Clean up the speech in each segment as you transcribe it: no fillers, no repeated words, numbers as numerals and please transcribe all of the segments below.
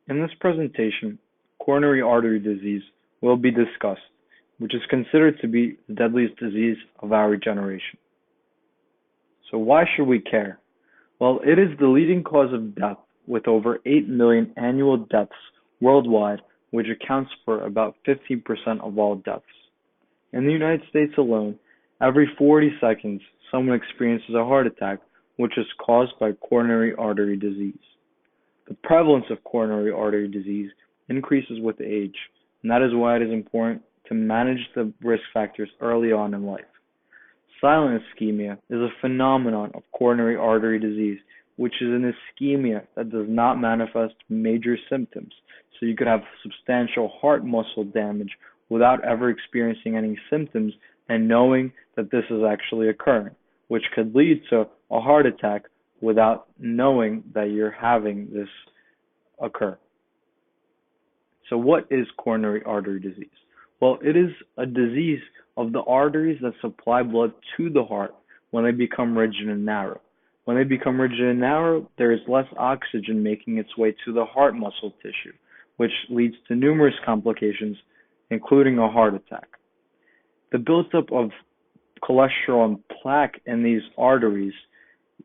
In this presentation, coronary artery disease will be discussed, which is considered to be the deadliest disease of our generation. So why should we care? Well, it is the leading cause of death with over 8 million annual deaths worldwide, which accounts for about 15% of all deaths. In the United States alone, every 40 seconds, someone experiences a heart attack, which is caused by coronary artery disease. The prevalence of coronary artery disease increases with age, and that is why it is important to manage the risk factors early on in life. Silent ischemia is a phenomenon of coronary artery disease, which is an ischemia that does not manifest major symptoms. So you could have substantial heart muscle damage without ever experiencing any symptoms and knowing that this is actually occurring, which could lead to a heart attack without knowing that you're having this occur. So what is coronary artery disease? Well, it is a disease of the arteries that supply blood to the heart when they become rigid and narrow. When they become rigid and narrow, there is less oxygen making its way to the heart muscle tissue, which leads to numerous complications, including a heart attack. The buildup of cholesterol and plaque in these arteries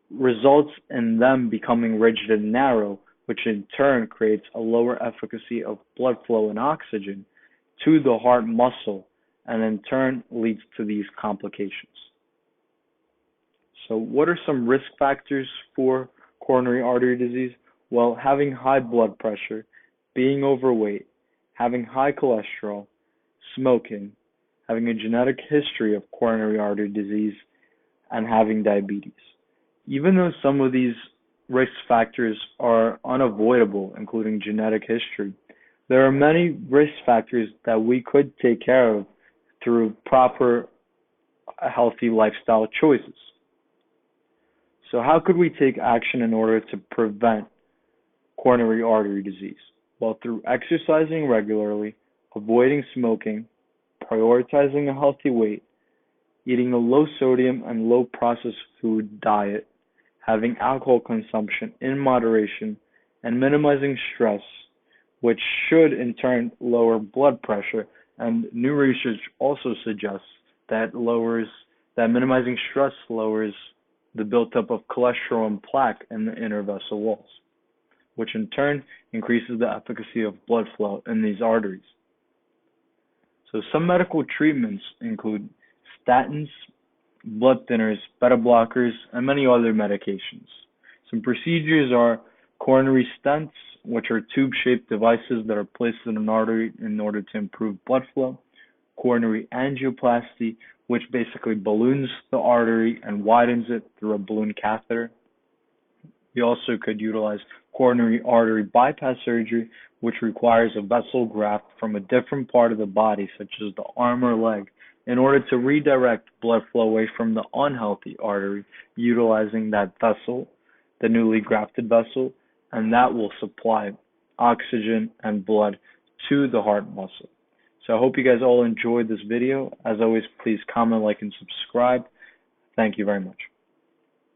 results in them becoming rigid and narrow, which in turn creates a lower efficacy of blood flow and oxygen to the heart muscle, and in turn leads to these complications. So what are some risk factors for coronary artery disease? Well, having high blood pressure, being overweight, having high cholesterol, smoking, having a genetic history of coronary artery disease, and having diabetes. Even though some of these risk factors are unavoidable, including genetic history, there are many risk factors that we could take care of through proper healthy lifestyle choices. So how could we take action in order to prevent coronary artery disease? Well, through exercising regularly, avoiding smoking, prioritizing a healthy weight, eating a low sodium and low processed food diet, having alcohol consumption in moderation, and minimizing stress, which should in turn lower blood pressure. And new research also suggests that minimizing stress lowers the buildup of cholesterol and plaque in the inner vessel walls, which in turn increases the efficacy of blood flow in these arteries. So some medical treatments include statins, blood thinners, beta blockers, and many other medications. Some procedures are coronary stents, which are tube-shaped devices that are placed in an artery in order to improve blood flow. Coronary angioplasty, which basically balloons the artery and widens it through a balloon catheter. You also could utilize coronary artery bypass surgery, which requires a vessel graft from a different part of the body, such as the arm or leg, in order to redirect blood flow away from the unhealthy artery, utilizing that vessel, the newly grafted vessel, and that will supply oxygen and blood to the heart muscle. So I hope you guys all enjoyed this video. As always, please comment, like, and subscribe. Thank you very much.